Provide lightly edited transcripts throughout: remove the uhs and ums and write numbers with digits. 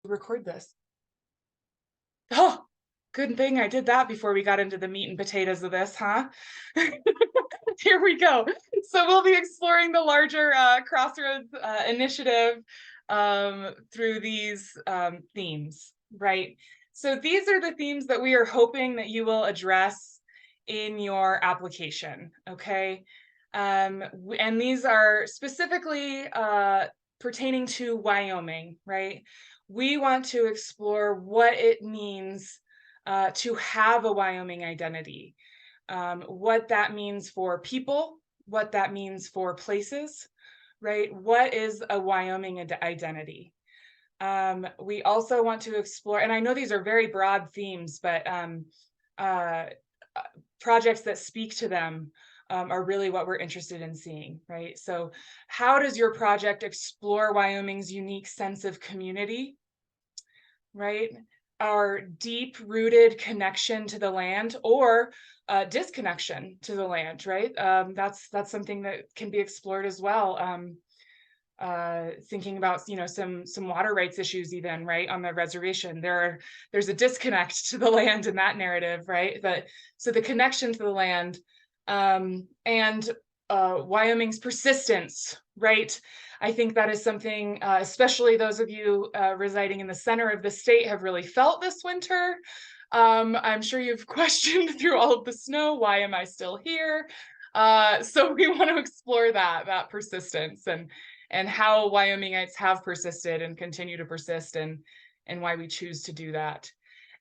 record this. Oh, good thing I did that before we got into the meat and potatoes of this, huh? Here we go. So we'll be exploring the larger Crossroads initiative through these themes, right? So these are the themes that we are hoping that you will address in your application, okay? And these are specifically pertaining to Wyoming, right? We want to explore what it means to have a Wyoming identity, what that means for people, what that means for places, right? What is a Wyoming identity? We also want to explore, and I know these are very broad themes, but projects that speak to them are really what we're interested in seeing, right? So how does your project explore Wyoming's unique sense of community, right? Our deep-rooted connection to the land, or disconnection to the land, right? That's something that can be explored as well. Thinking about, you know, some water rights issues even, right, on the reservation. There's a disconnect to the land in that narrative, right? So the connection to the land, and Wyoming's persistence, right? I think that is something, especially those of you residing in the center of the state have really felt this winter. I'm sure you've questioned through all of the snow, why am I still here? So we want to explore that persistence and how Wyomingites have persisted and continue to persist, and why we choose to do that.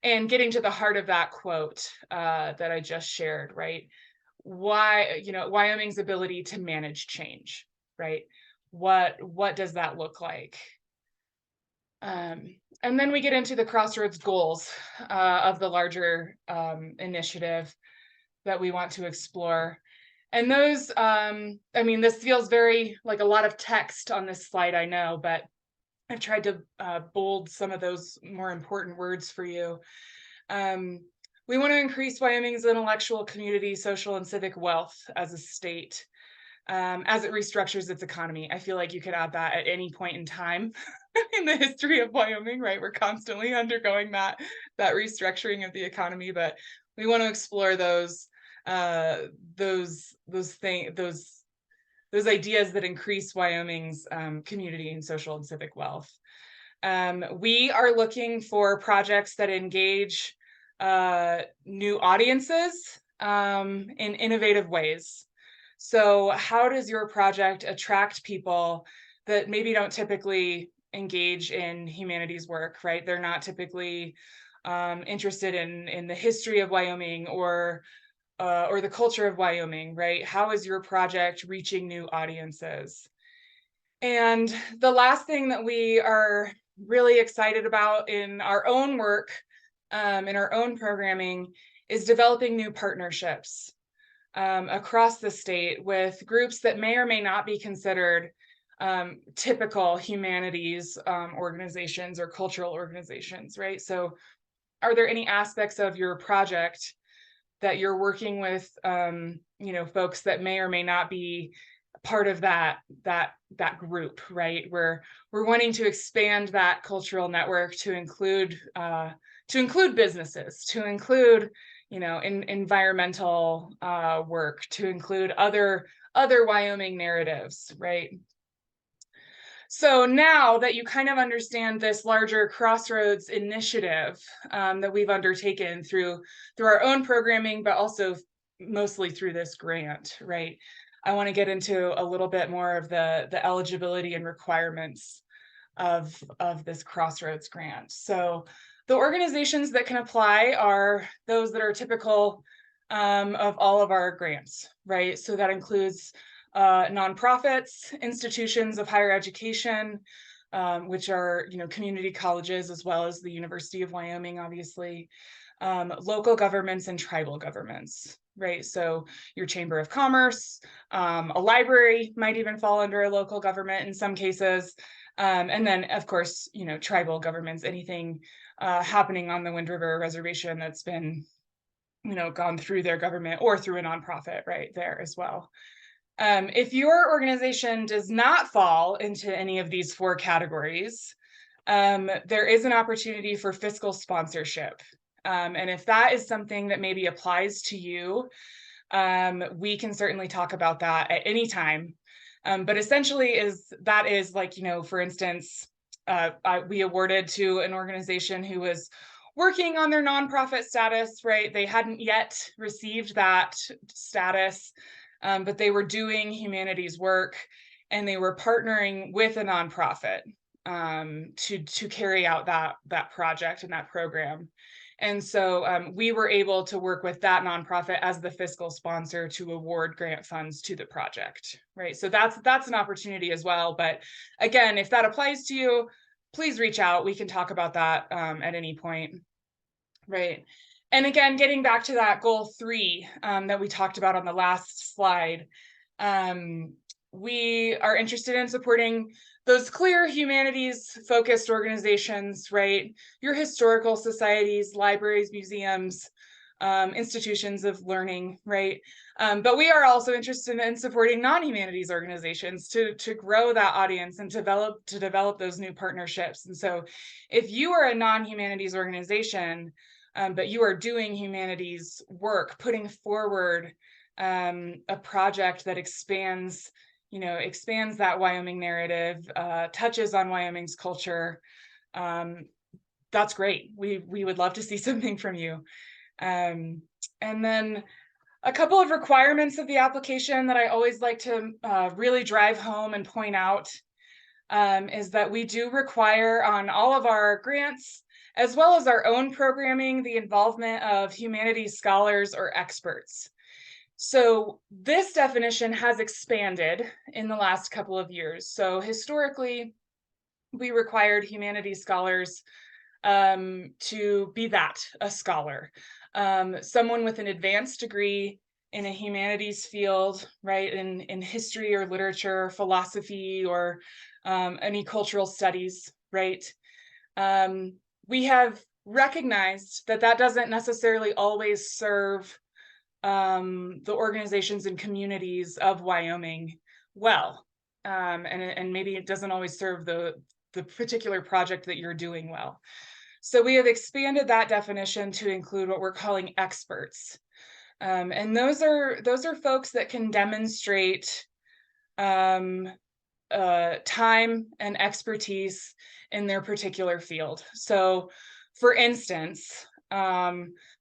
And getting to the heart of that quote that I just shared, right? Why, you know, Wyoming's ability to manage change, right? What does that look like? And then we get into the Crossroads goals of the larger initiative that we want to explore. And those, I mean, this feels very like a lot of text on this slide, I know, but I've tried to bold some of those more important words for you. We want to increase Wyoming's intellectual, community, social, and civic wealth as a state as it restructures its economy. I feel like you could add that at any point in time in the history of Wyoming, right? We're constantly undergoing that restructuring of the economy, but we want to explore those ideas that increase Wyoming's community and social and civic wealth. We are looking for projects that engage new audiences in innovative ways. So how does your project attract people that maybe don't typically engage in humanities work, right? They're not typically interested in the history of Wyoming or the culture of Wyoming, right? How is your project reaching new audiences? And the last thing that we are really excited about in our own work, in our own programming, is developing new partnerships across the state with groups that may or may not be considered typical humanities organizations or cultural organizations, right? So are there any aspects of your project that you're working with, you know, folks that may or may not be part of that group, right? We're wanting to expand that cultural network to include businesses, to include, you know, environmental work, to include other Wyoming narratives, right? So now that you kind of understand this larger Crossroads initiative that we've undertaken through our own programming, but also mostly through this grant, right? I want to get into a little bit more of the eligibility and requirements of this Crossroads grant. So the organizations that can apply are those that are typical of all of our grants, right? So that includes nonprofits, institutions of higher education, which are, you know, community colleges, as well as the University of Wyoming, obviously, local governments and tribal governments, right? So your Chamber of Commerce, a library might even fall under a local government in some cases. And then, of course, you know, tribal governments, anything happening on the Wind River Reservation that's been, you know, gone through their government or through a nonprofit, right there as well. If your organization does not fall into any of these four categories, there is an opportunity for fiscal sponsorship. And if that is something that maybe applies to you, we can certainly talk about that at any time. But essentially that is like, for instance, we awarded to an organization who was working on their nonprofit status, right? They hadn't yet received that status, but they were doing humanities work, and they were partnering with a nonprofit to carry out that project and that program. And so we were able to work with that nonprofit as the fiscal sponsor to award grant funds to the project, right? So that's an opportunity as well. But again, if that applies to you, please reach out. We can talk about that at any point, right? And again, getting back to that goal 3 that we talked about on the last slide, we are interested in supporting those clear humanities-focused organizations, right? Your historical societies, libraries, museums, institutions of learning, right? But we are also interested in supporting non-humanities organizations to grow that audience and to develop those new partnerships. And so if you are a non-humanities organization, but you are doing humanities work, putting forward a project that expands that Wyoming narrative, touches on Wyoming's culture, that's great. We would love to see something from you. And then a couple of requirements of the application that I always like to really drive home and point out is that we do require on all of our grants, as well as our own programming, the involvement of humanities scholars or experts. So this definition has expanded in the last couple of years. So historically, we required humanities scholars to be a scholar, someone with an advanced degree in a humanities field, right, in history or literature, philosophy, or any cultural studies, right? We have recognized that doesn't necessarily always serve the organizations and communities of Wyoming well, and maybe it doesn't always serve the particular project that you're doing well. So we have expanded that definition to include what we're calling experts, and those are folks that can demonstrate time and expertise in their particular field. So, for instance,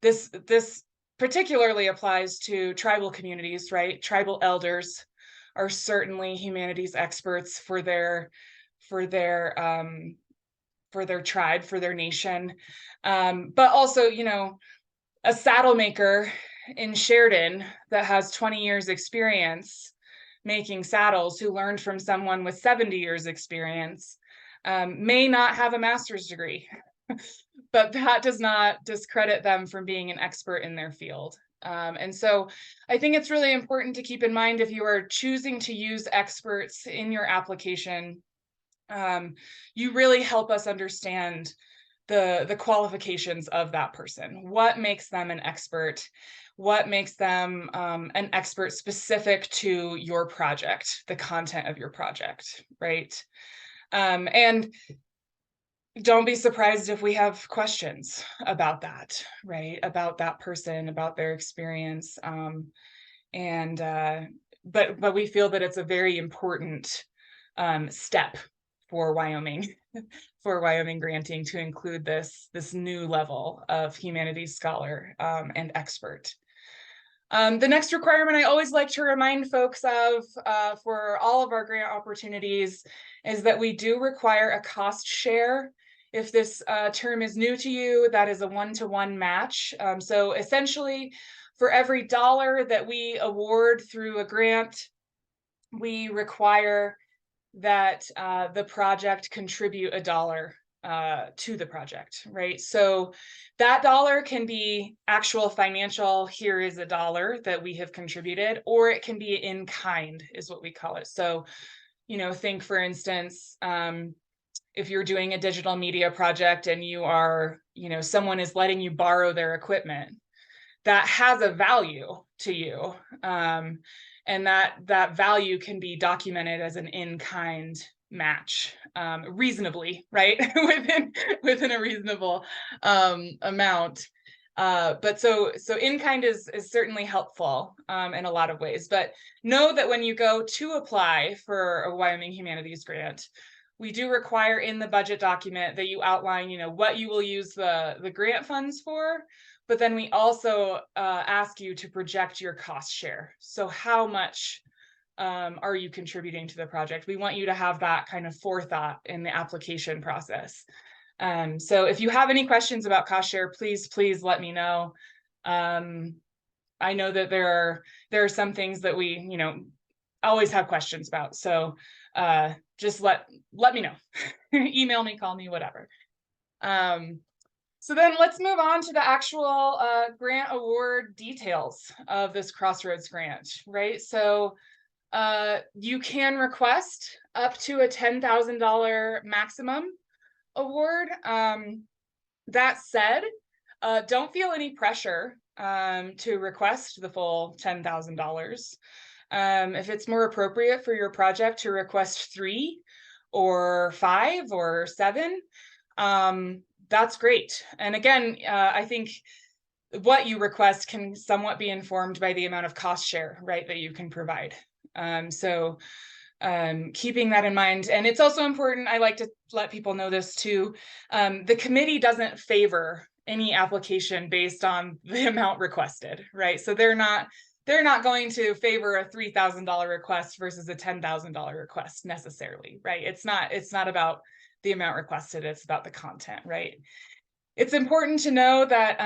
this particularly applies to tribal communities, right? Tribal elders are certainly humanities experts for their tribe, for their nation. But also, a saddle maker in Sheridan that has 20 years experience making saddles, who learned from someone with 70 years experience, may not have a master's degree. But that does not discredit them from being an expert in their field. And so I think it's really important to keep in mind, if you are choosing to use experts in your application, you really help us understand the qualifications of that person. What makes them an expert? What makes them an expert specific to your project, the content of your project, right? And don't be surprised if we have questions about that, right? About that person, about their experience. But we feel that it's a very important step for Wyoming, for Wyoming granting, to include this new level of humanities scholar and expert. The next requirement I always like to remind folks of for all of our grant opportunities is that we do require a cost share. If this term is new to you, that is a 1-to-1 match. So essentially, for every dollar that we award through a grant, we require that the project contribute $1 to the project, right? So that dollar can be actual financial, here is $1 that we have contributed, or it can be in kind, is what we call it. So, think, for instance, if you're doing a digital media project and you are, someone is letting you borrow their equipment, that has a value to you. And that value can be documented as an in-kind match reasonably, right? within a reasonable amount. But so in-kind is certainly helpful in a lot of ways. But know that when you go to apply for a Wyoming Humanities Grant, we do require in the budget document that you outline, what you will use the grant funds for. But then we also ask you to project your cost share. So how much are you contributing to the project? We want you to have that kind of forethought in the application process. So if you have any questions about cost share, please let me know. I know that there are some things that we, always have questions about. So just let me know. Email me, call me, whatever. So then let's move on to the actual grant award details of this Crossroads grant, right? So you can request up to a $10,000 maximum award. That said, don't feel any pressure to request the full $10,000. If it's more appropriate for your project to request 3 or 5 or 7, that's great. And again, I think what you request can somewhat be informed by the amount of cost share, right, that you can provide. So keeping that in mind. And it's also important, I like to let people know this too, the committee doesn't favor any application based on the amount requested, right? So they're not going to favor a $3,000 request versus a $10,000 request necessarily, right? It's not about the amount requested, it's about the content, right? It's important to know that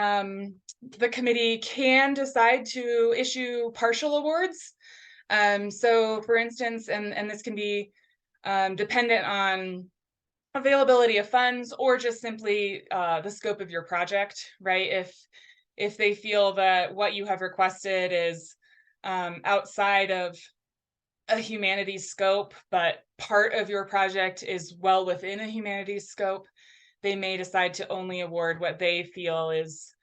the committee can decide to issue partial awards. So for instance, and this can be dependent on availability of funds or just simply the scope of your project, right? If they feel that what you have requested is outside of a humanities scope, but part of your project is well within a humanities scope, they may decide to only award what they feel is,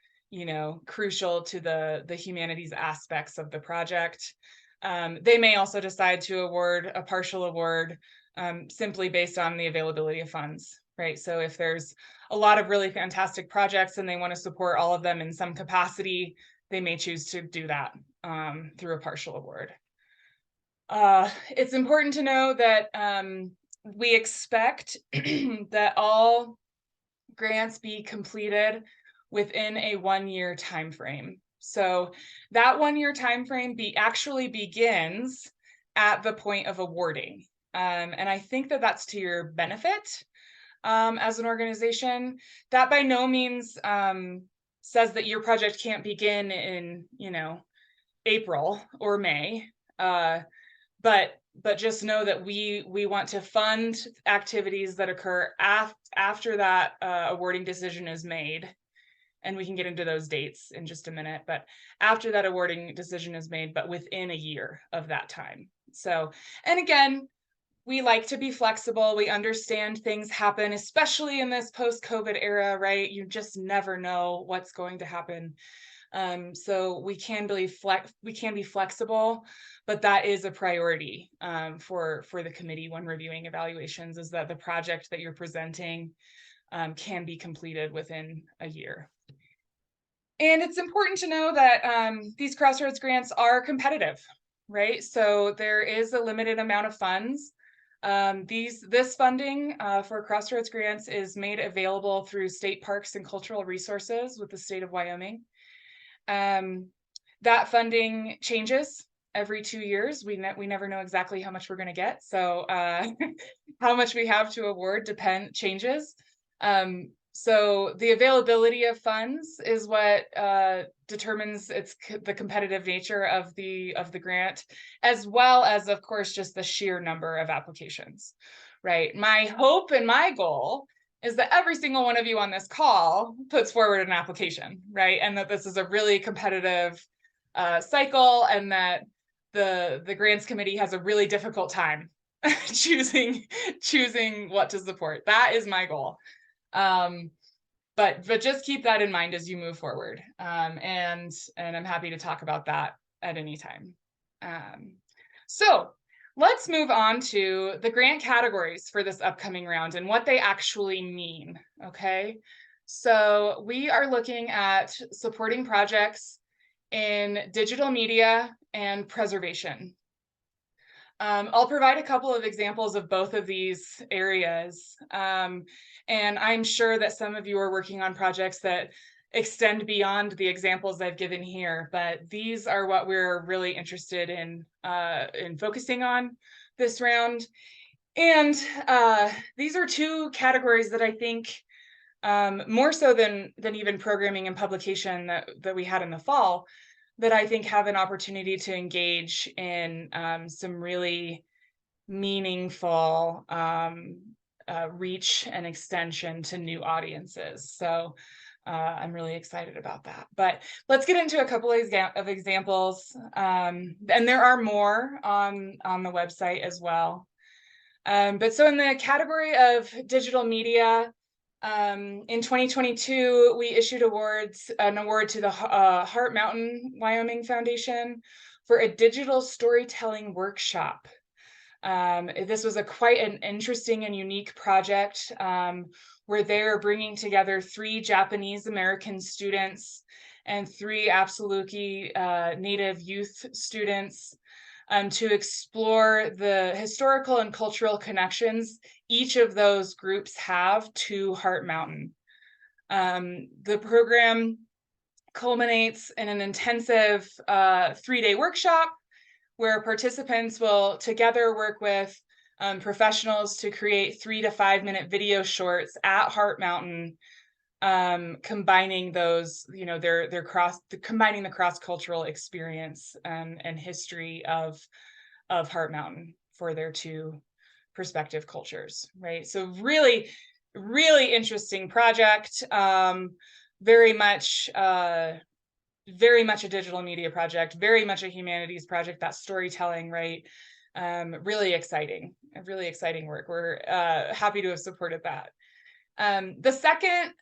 crucial to the humanities aspects of the project. They may also decide to award a partial award simply based on the availability of funds, right? So if there's a lot of really fantastic projects and they want to support all of them in some capacity, they may choose to do that through a partial award. It's important to know that we expect that all grants be completed within a 1-year time frame. So that 1-year time frame actually begins at the point of awarding. And I think that that's to your benefit as an organization. That by no means says that your project can't begin in, April or May. But just know that we want to fund activities that occur after that awarding decision is made. And we can get into those dates in just a minute, but after that awarding decision is made, but within a year of that time. So, and again, we like to be flexible. We understand things happen, especially in this post-COVID era, right? You just never know what's going to happen. So we can be flexible, but that is a priority for the committee when reviewing evaluations, is that the project that you're presenting can be completed within a year. And it's important to know that these Crossroads grants are competitive, right? So there is a limited amount of funds. This funding for Crossroads grants is made available through state parks and cultural resources with the state of Wyoming. That funding changes every 2 years. We never know exactly how much we're going to get. So how much we have to award changes. So the availability of funds is what determines the competitive nature of the grant, as well as, of course, just the sheer number of applications, right? My hope and my goal is that every single one of you on this call puts forward an application, right? And that this is a really competitive cycle, and that the grants committee has a really difficult time choosing what to support. That is my goal. But just keep that in mind as you move forward. And I'm happy to talk about that at any time. So let's move on to the grant categories for this upcoming round and what they actually mean, okay? So we are looking at supporting projects in digital media and preservation. I'll provide a couple of examples of both of these areas. And I'm sure that some of you are working on projects that extend beyond the examples I've given here, but these are what we're really interested in focusing on this round. And these are two categories that I think more so than even programming and publication that we had in the fall, that I think have an opportunity to engage in some really meaningful reach and extension to new audiences. So I'm really excited about that. But let's get into a couple of examples. And there are more on the website as well. But so in the category of digital media, in 2022, we issued an award to the Heart Mountain Wyoming Foundation for a digital storytelling workshop. This was quite an interesting and unique project where they're bringing together 3 Japanese American students and 3 Absoluki Native youth students to explore the historical and cultural connections each of those groups have to Heart Mountain. The program culminates in an intensive 3-day workshop where participants will together work with professionals to create 3 to 5 minute video shorts at Heart Mountain, combining those, combining the cross-cultural experience and history of Heart Mountain for their 2 perspective cultures, right? So really, really interesting project. Very much a digital media project, very much a humanities project, that storytelling, right? Really exciting work. We're happy to have supported that. The second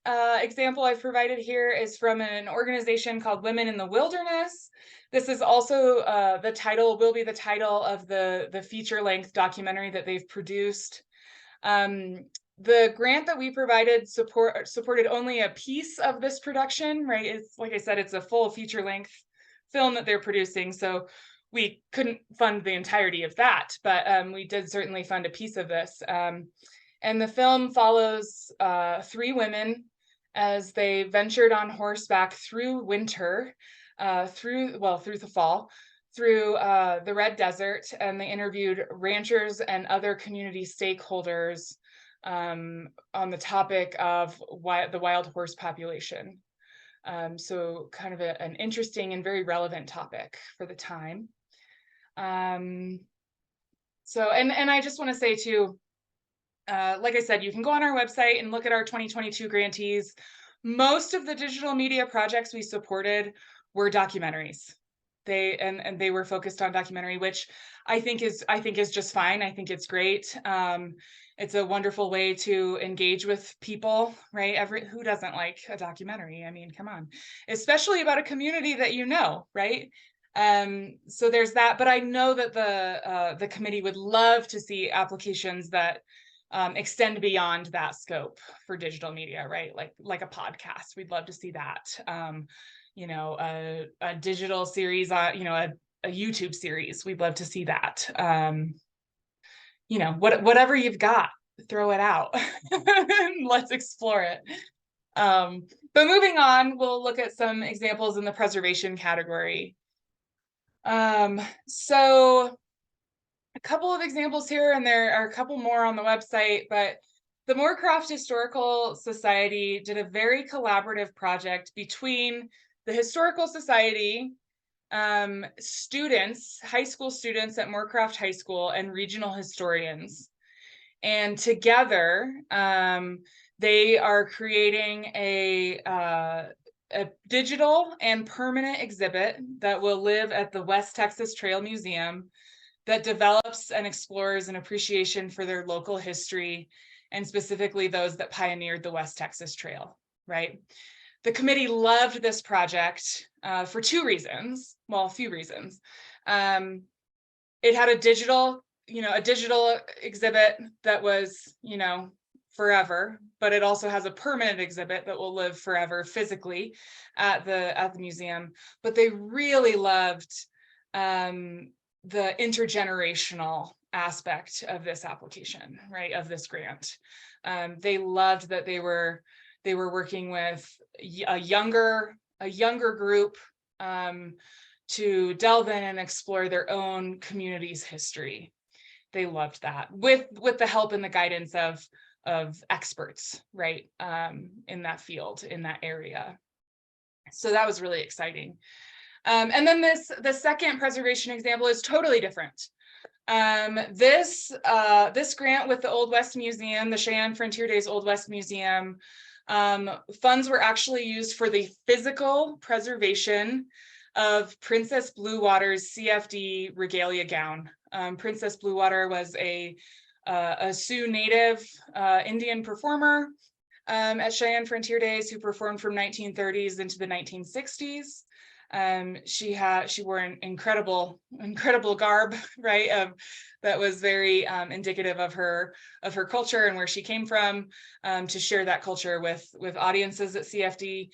example I've provided here is from an organization called Women in the Wilderness. This is also will be the title of the feature-length documentary that they've produced. The grant that we provided supported only a piece of this production, right? It's, like I said, it's a full feature-length film that they're producing, so we couldn't fund the entirety of that, but we did certainly fund a piece of this. And the film follows 3 women as they ventured on horseback through winter, through the fall, through the Red Desert, and they interviewed ranchers and other community stakeholders on the topic of the wild horse population. So kind of an interesting and very relevant topic for the time. So, and I just want to say too, like I said, you can go on our website and look at our 2022 grantees. Most of the digital media projects we supported were documentaries. They were focused on documentary, which I think is just fine. I think it's great. It's a wonderful way to engage with people, right? Who doesn't like a documentary? I mean, come on, especially about a community that you know, right? So there's that. But I know that the committee would love to see applications that extend beyond that scope for digital media, right? Like a podcast. We'd love to see that. A digital series, a YouTube series. We'd love to see that. Whatever you've got, throw it out. Let's explore it. But moving on, we'll look at some examples in the preservation category. So a couple of examples here, and there are a couple more on the website, but the Moorcroft Historical Society did a very collaborative project between the Historical Society, students, high school students at Moorcroft High School, and regional historians. And together, they are creating a digital and permanent exhibit that will live at the West Texas Trail Museum that develops and explores an appreciation for their local history, and specifically those that pioneered the West Texas Trail, right? The committee loved this project for 2 reasons. Well, a few reasons. It had a digital a digital exhibit that was, forever, but it also has a permanent exhibit that will live forever physically at the museum. But they really loved the intergenerational aspect of this application, right, of this grant. They loved that they were working with a younger group to delve in and explore their own community's history. They loved that, with the help and the guidance of experts, right, in that field, in that area. So that was really exciting. And then the second preservation example is totally different. This grant with the Old West Museum, the Cheyenne Frontier Days Old West Museum, funds were actually used for the physical preservation of Princess Bluewater's CFD regalia gown. Princess Bluewater was a Sioux Native Indian performer at Cheyenne Frontier Days who performed from 1930s into the 1960s. She wore an incredible garb, right? That was very indicative of her culture and where she came from, to share that culture with audiences at CFD.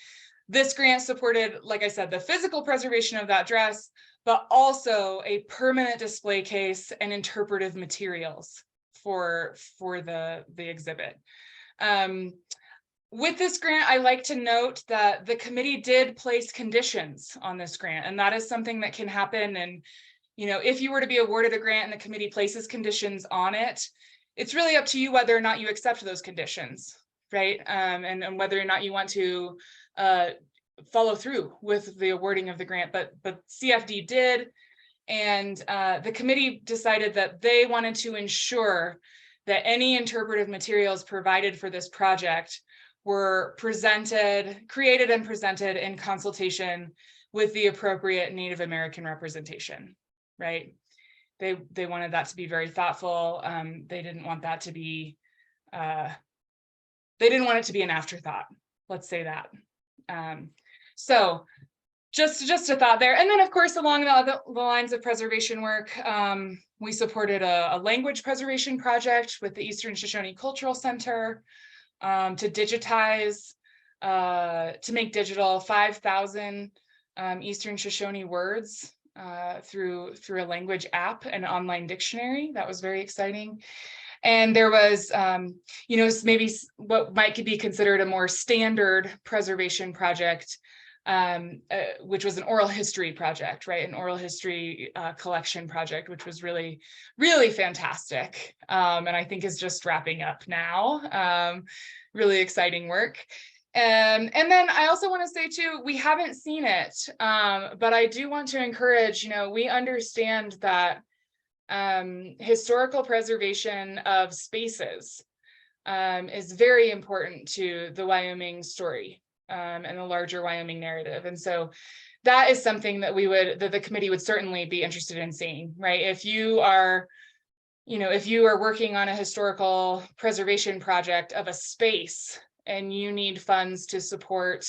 This grant supported, like I said, the physical preservation of that dress, but also a permanent display case and interpretive materials for the exhibit. With this grant, I like to note that the committee did place conditions on this grant, and that is something that can happen. And, if you were to be awarded a grant and the committee places conditions on it, it's really up to you whether or not you accept those conditions, right? And whether or not you want to follow through with the awarding of the grant. But CFD did, and the committee decided that they wanted to ensure that any interpretive materials provided for this project were created and presented in consultation with the appropriate Native American representation, right? They wanted that to be very thoughtful. They didn't want that to be, they didn't want it to be an afterthought. Let's say that. So just a thought there. And then, of course, along the lines of preservation work, we supported a language preservation project with the Eastern Shoshone Cultural Center to digitize, to make digital 5,000 Eastern Shoshone words through a language app and online dictionary. That was very exciting. And there was, maybe what might be considered a more standard preservation project, which was an oral history project, right? An oral history collection project, which was really, really fantastic. And I think is just wrapping up now. Really exciting work. And then I also want to say too, we haven't seen it, but I do want to encourage, we understand that historical preservation of spaces is very important to the Wyoming story and the larger Wyoming narrative. And so that is something that the committee would certainly be interested in seeing, right? If you are working on a historical preservation project of a space and you need funds to support,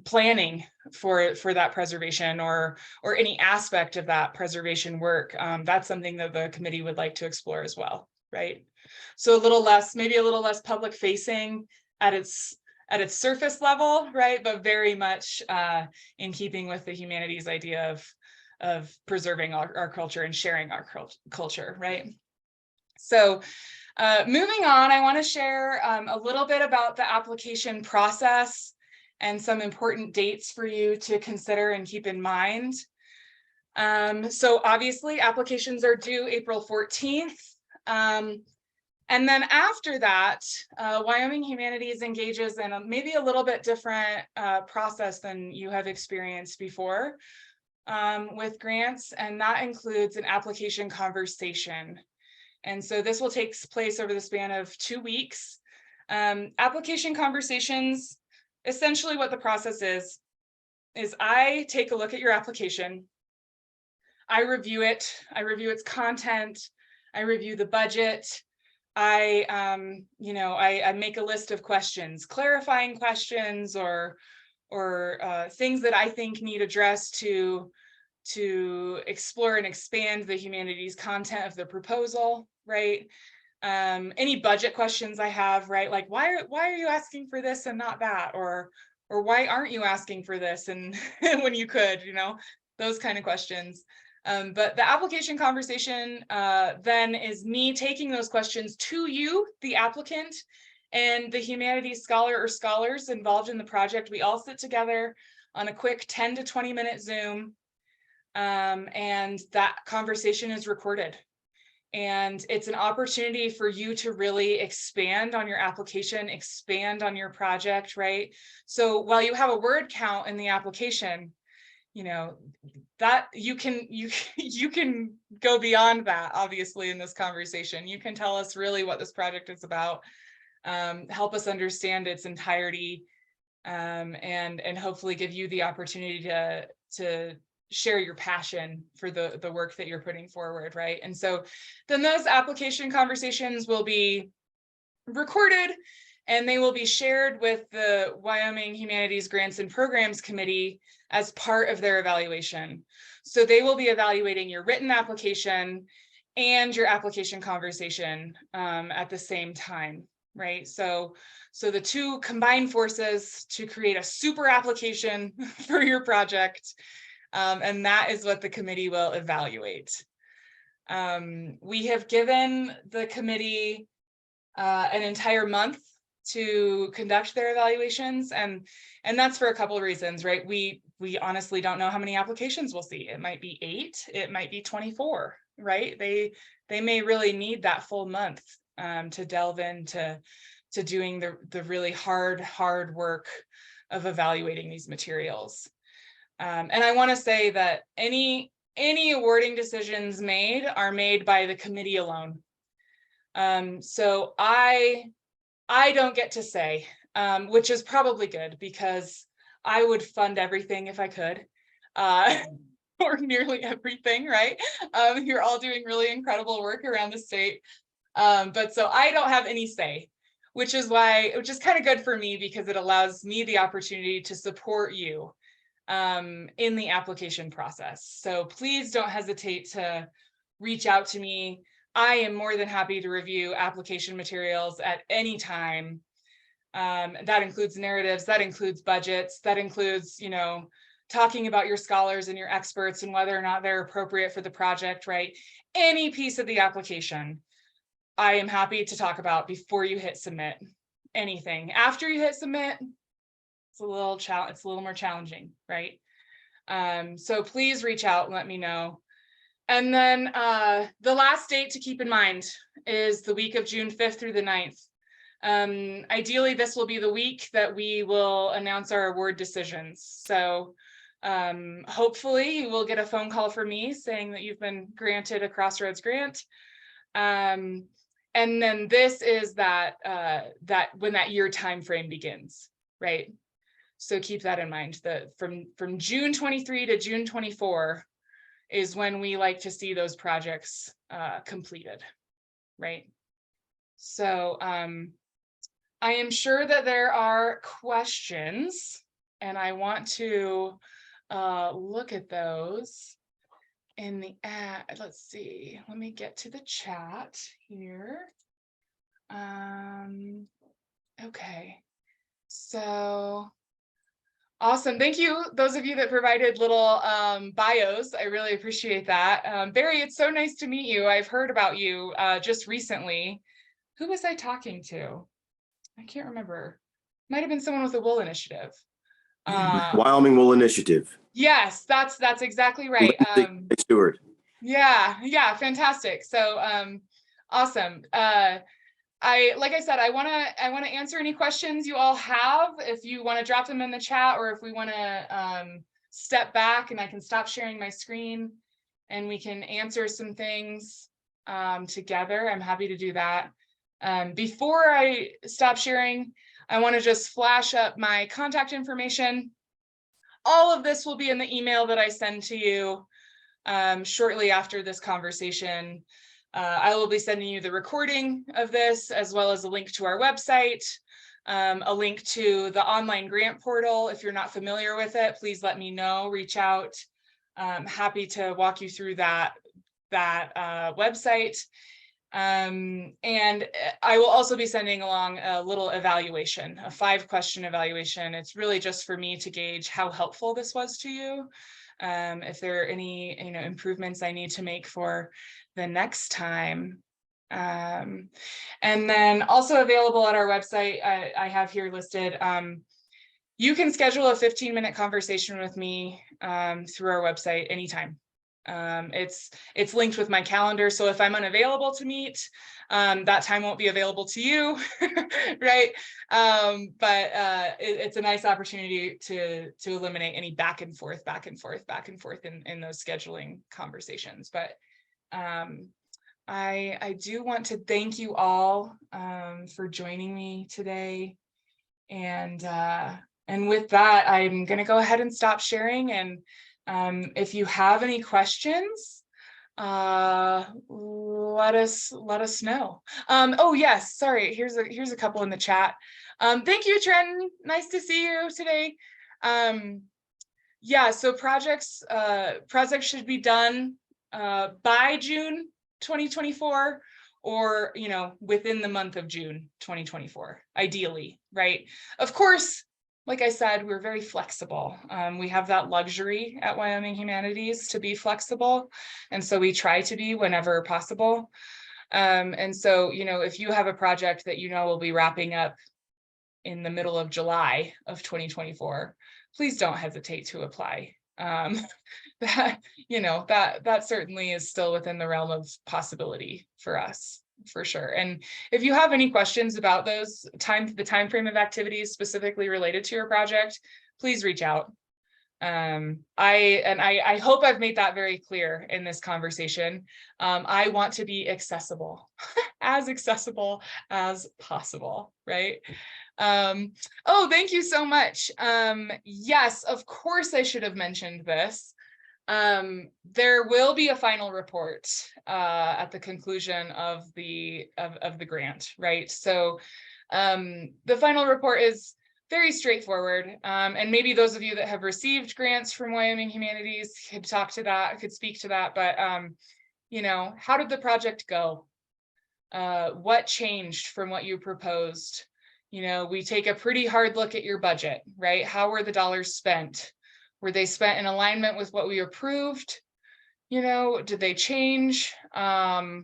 planning for that preservation or any aspect of that preservation work, that's something that the committee would like to explore as well, right? So maybe a little less public facing at its surface level, right? But very much in keeping with the humanities idea of preserving our culture and sharing our culture, right? So moving on, I want to share a little bit about the application process and some important dates for you to consider and keep in mind. So obviously applications are due April 14th. And then after that, Wyoming Humanities engages in maybe a little bit different process than you have experienced before with grants, and that includes an application conversation. And so this will take place over the span of 2 weeks. Application conversations, essentially what the process is I take a look at your application, I review it, I review its content, I review the budget, I make a list of questions, clarifying questions or things that I think need addressed to to explore and expand the humanities content of the proposal, right? Any budget questions I have, right? Like, why are you asking for this and not that? Or why aren't you asking for this and when you could, you know, those kind of questions. But the application conversation then is me taking those questions to you, the applicant, and the humanities scholar or scholars involved in the project. We all sit together on a quick 10 to 20 minute Zoom, and that conversation is recorded. And it's an opportunity for you to really expand on your application, expand on your project, right? So while you have a word count in the application, you know, that you can go beyond that, obviously, in this conversation. You can tell us really what this project is about, help us understand its entirety, and hopefully give you the opportunity to share your passion for the work that you're putting forward, right? And so then those application conversations will be recorded and they will be shared with the Wyoming Humanities Grants and Programs Committee as part of their evaluation. So they will be evaluating your written application and your application conversation at the same time, right? So the two combine forces to create a super application for your project. And that is what the committee will evaluate. We have given the committee an entire month to conduct their evaluations, and that's for a couple of reasons, right? We honestly don't know how many applications we'll see. It might be 8, it might be 24, right? They may really need that full month to delve into doing the really hard work of evaluating these materials. And I want to say that any awarding decisions made are made by the committee alone. So I don't get to say, which is probably good, because I would fund everything if I could, or nearly everything, right? You're all doing really incredible work around the state. But so I don't have any say, which is kind of good for me, because it allows me the opportunity to support you in the application process. So please don't hesitate to reach out to me. I am more than happy to review application materials at any time. That includes narratives, that includes budgets, that includes, you know, talking about your scholars and your experts and whether or not they're appropriate for the project, right? Any piece of the application, I am happy to talk about before you hit submit. Anything after you hit submit, it's a little more challenging, right? So please reach out and let me know. And then the last date to keep in mind is the week of June 5th through the 9th. Ideally, this will be the week that we will announce our award decisions. So hopefully you will get a phone call from me saying that you've been granted a Crossroads grant. And then this is that when that year time frame begins, right? So keep that in mind, that from June 23 to June 24 is when we like to see those projects completed, right? So I am sure that there are questions, and I want to look at those in the let's see, let me get to the chat here. Okay, so awesome. Thank you, those of you that provided little bios. I really appreciate that. Barry, it's so nice to meet you. I've heard about you just recently. Who was I talking to? I can't remember. Might have been someone with the Wool Initiative. Wyoming Wool Initiative. Yes, that's exactly right. Stewart. Yeah, fantastic. So awesome. Like I said, I want to answer any questions you all have. If you want to drop them in the chat, or if we want to step back and I can stop sharing my screen and we can answer some things together, I'm happy to do that. Before I stop sharing, I want to just flash up my contact information. All of this will be in the email that I send to you shortly after this conversation. I will be sending you the recording of this, as well as a link to our website, a link to the online grant portal. If you're not familiar with it, please let me know, reach out. happy to walk you through that website. And I will also be sending along a little evaluation, a 5-question evaluation. It's really just for me to gauge how helpful this was to you. If there are any, improvements I need to make for the next time. And then also available at our website, I have here listed, you can schedule a 15-minute conversation with me through our website anytime. It's linked with my calendar, so if I'm unavailable to meet, that time won't be available to you, right? But it's a nice opportunity to eliminate any back and forth in those scheduling conversations. But I do want to thank you all for joining me today, and with that, I'm going to go ahead and stop sharing. And if you have any questions, let us know. Oh yes, sorry. Here's a couple in the chat. Thank you, Trenton. Nice to see you today. Yeah, so projects should be done by June 2024, or within the month of June 2024, ideally, right? Of course, like I said, we're very flexible. We have that luxury at Wyoming Humanities to be flexible, and so we try to be whenever possible. And so, if you have a project that will be wrapping up in the middle of July of 2024, please don't hesitate to apply. That certainly is still within the realm of possibility for us, for sure. And if you have any questions about the time frame of activities specifically related to your project, please reach out. I hope I've made that very clear in this conversation. I want to be accessible, as accessible as possible, right? Oh, thank you so much. Yes, of course I should have mentioned this. There will be a final report at the conclusion of the grant, right? So the final report is very straightforward, and maybe those of you that have received grants from Wyoming Humanities could speak to that. But how did the project go? What changed from what you proposed? We take a pretty hard look at your budget, right? How were the dollars spent? Were they spent in alignment with what we approved? Did they change? What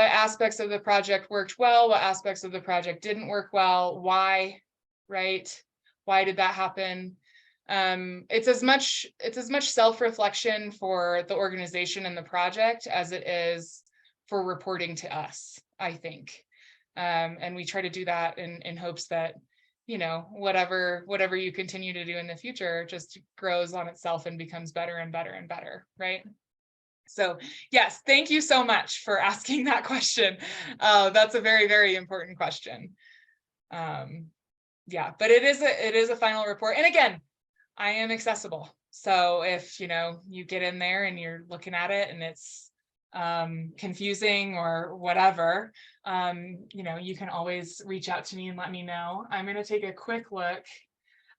aspects of the project worked well? What aspects of the project didn't work well? Why, right? Why did that happen? It's as much self-reflection for the organization and the project as it is for reporting to us, I think. And we try to do that in hopes that whatever you continue to do in the future just grows on itself and becomes better and better and better, right? So yes, thank you so much for asking that question. That's a very, very important question. Yeah, but it is a final report, and again, I am accessible. So if you get in there and you're looking at it and it's confusing or whatever, you can always reach out to me and let me know. I'm going to take a quick look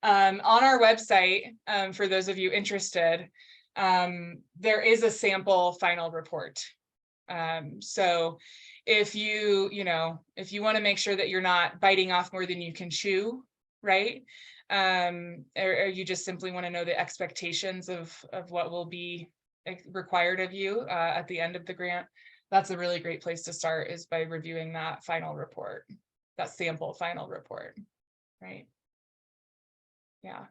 on our website. For those of you interested, there is a sample final report. So if you want to make sure that you're not biting off more than you can chew, right? Or you just simply want to know the expectations of what will be required of you at the end of the grant, that's a really great place to start, is by reviewing that final report, that sample final report, right? Yeah.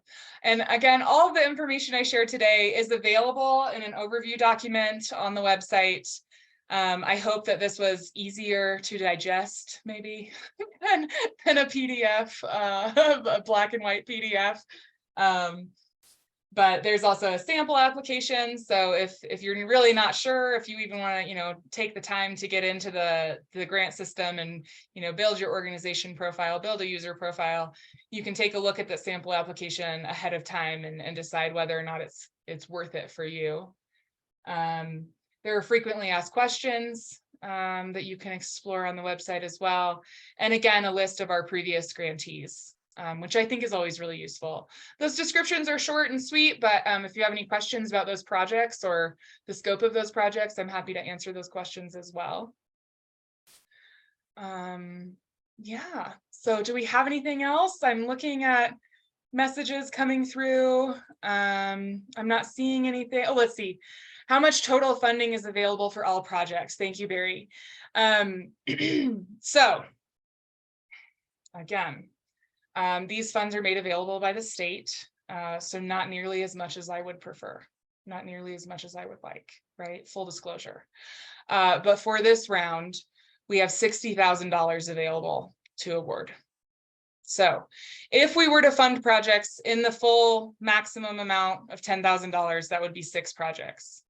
And again, all of the information I shared today is available in an overview document on the website. I hope that this was easier to digest, maybe, than a PDF, a black and white PDF. But there's also a sample application. So if you're really not sure, if you even want to, take the time to get into the grant system and, build your organization profile, build a user profile, you can take a look at the sample application ahead of time and decide whether or not it's worth it for you. There are frequently asked questions that you can explore on the website as well. And again, a list of our previous grantees. which I think is always really useful. Those descriptions are short and sweet, but if you have any questions about those projects or the scope of those projects, I'm happy to answer those questions as well. Yeah, so do we have anything else? I'm looking at messages coming through. I'm not seeing anything. Oh, let's see. How much total funding is available for all projects? Thank you, Barry. So again, these funds are made available by the state, so not nearly as much as I would prefer, not nearly as much as I would like, right? Full disclosure. But for this round, we have $60,000 available to award. So if we were to fund projects in the full maximum amount of $10,000, that would be 6 projects.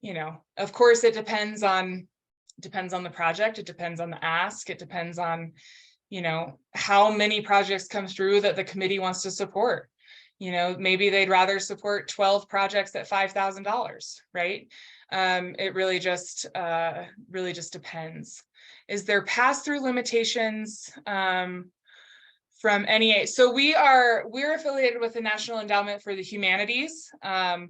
You know, of course, it depends on the project, it depends on the ask, it depends on, you know, how many projects come through that the committee wants to support. You know, maybe they'd rather support 12 projects at $5,000, right? It really just depends. Is there pass-through limitations from NEA? So we're affiliated with the National Endowment for the Humanities. And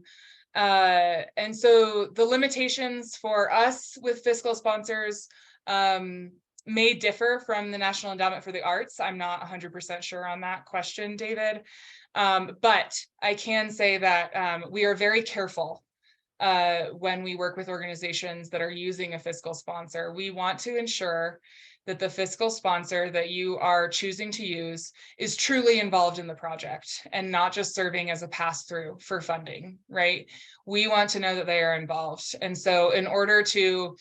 so the limitations for us with fiscal sponsors may differ from the National Endowment for the Arts. I'm not 100% sure on that question, David. But I can say that we are very careful when we work with organizations that are using a fiscal sponsor. We want to ensure that the fiscal sponsor that you are choosing to use is truly involved in the project and not just serving as a pass-through for funding, right? We want to know that they are involved. And so in order to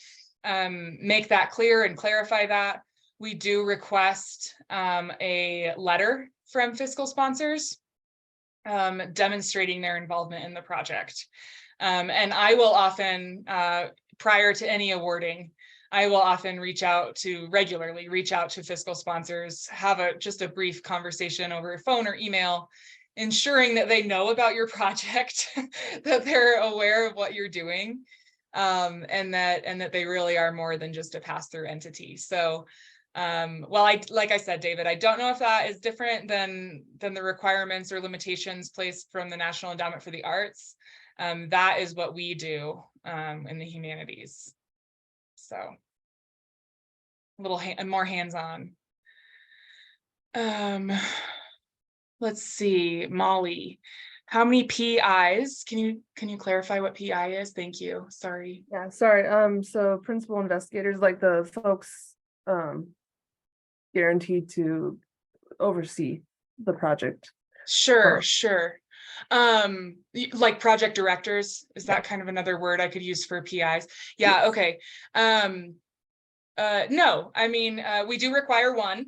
make that clear and clarify that, we do request a letter from fiscal sponsors demonstrating their involvement in the project. And I will often, prior to any awarding, I will often regularly reach out to fiscal sponsors, have just a brief conversation over phone or email, ensuring that they know about your project, that they're aware of what you're doing, and that they really are more than just a pass-through entity. So, well, like I said, David, I don't know if that is different than the requirements or limitations placed from the National Endowment for the Arts. That is what we do in the humanities. So a little more hands-on. Let's see, Molly, how many PIs? Can you clarify what PI is? Thank you. Sorry. Yeah, sorry. So principal investigators, like the folks guaranteed to oversee the project. Sure. Like project directors, is that kind of another word I could use for PIs? Yeah, okay. No, I mean, we do require one.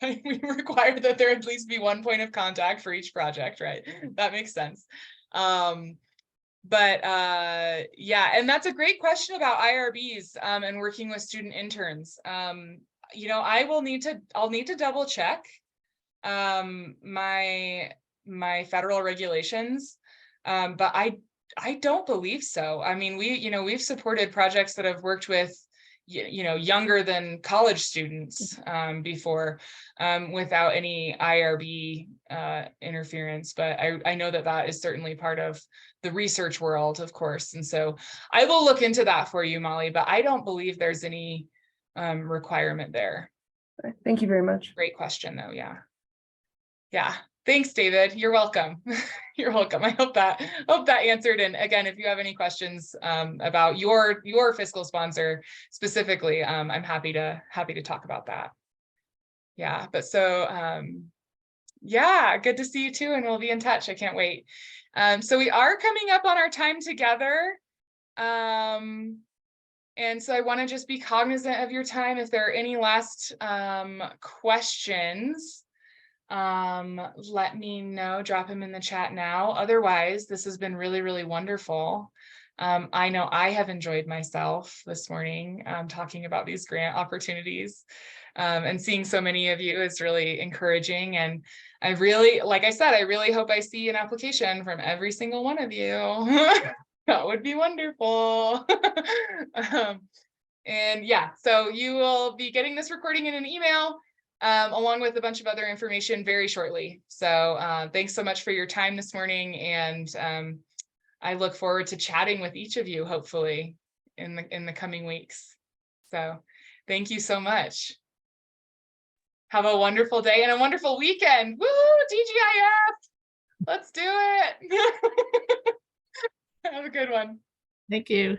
We require that there at least be one point of contact for each project, right? That makes sense. But yeah, and that's a great question about IRBs and working with student interns. You know, I'll need to double check my federal regulations, but I don't believe so. I mean, we've supported projects that have worked with younger than college students before without any IRB interference, but I know that is certainly part of the research world, of course, and so I will look into that for you, Molly, but I don't believe there's any requirement there. Thank you very much. Great question though. Yeah, thanks, David. You're welcome. You're welcome. I hope that answered. And again, if you have any questions about your fiscal sponsor specifically, I'm happy to talk about that. Yeah, but so yeah, good to see you too, and we'll be in touch. I can't wait. So we are coming up on our time together. And so I want to just be cognizant of your time. If there are any last questions, let me know, drop them in the chat now. Otherwise, this has been really, really wonderful. I know I have enjoyed myself this morning talking about these grant opportunities, and seeing so many of you is really encouraging. And I really, like I said, I really hope I see an application from every single one of you. That would be wonderful. And yeah, so you will be getting this recording in an email. along with a bunch of other information very shortly. So thanks so much for your time this morning, and I look forward to chatting with each of you, hopefully, in the coming weeks. So thank you so much. Have a wonderful day and a wonderful weekend. Woo, TGIF! Let's do it. Have a good one. Thank you.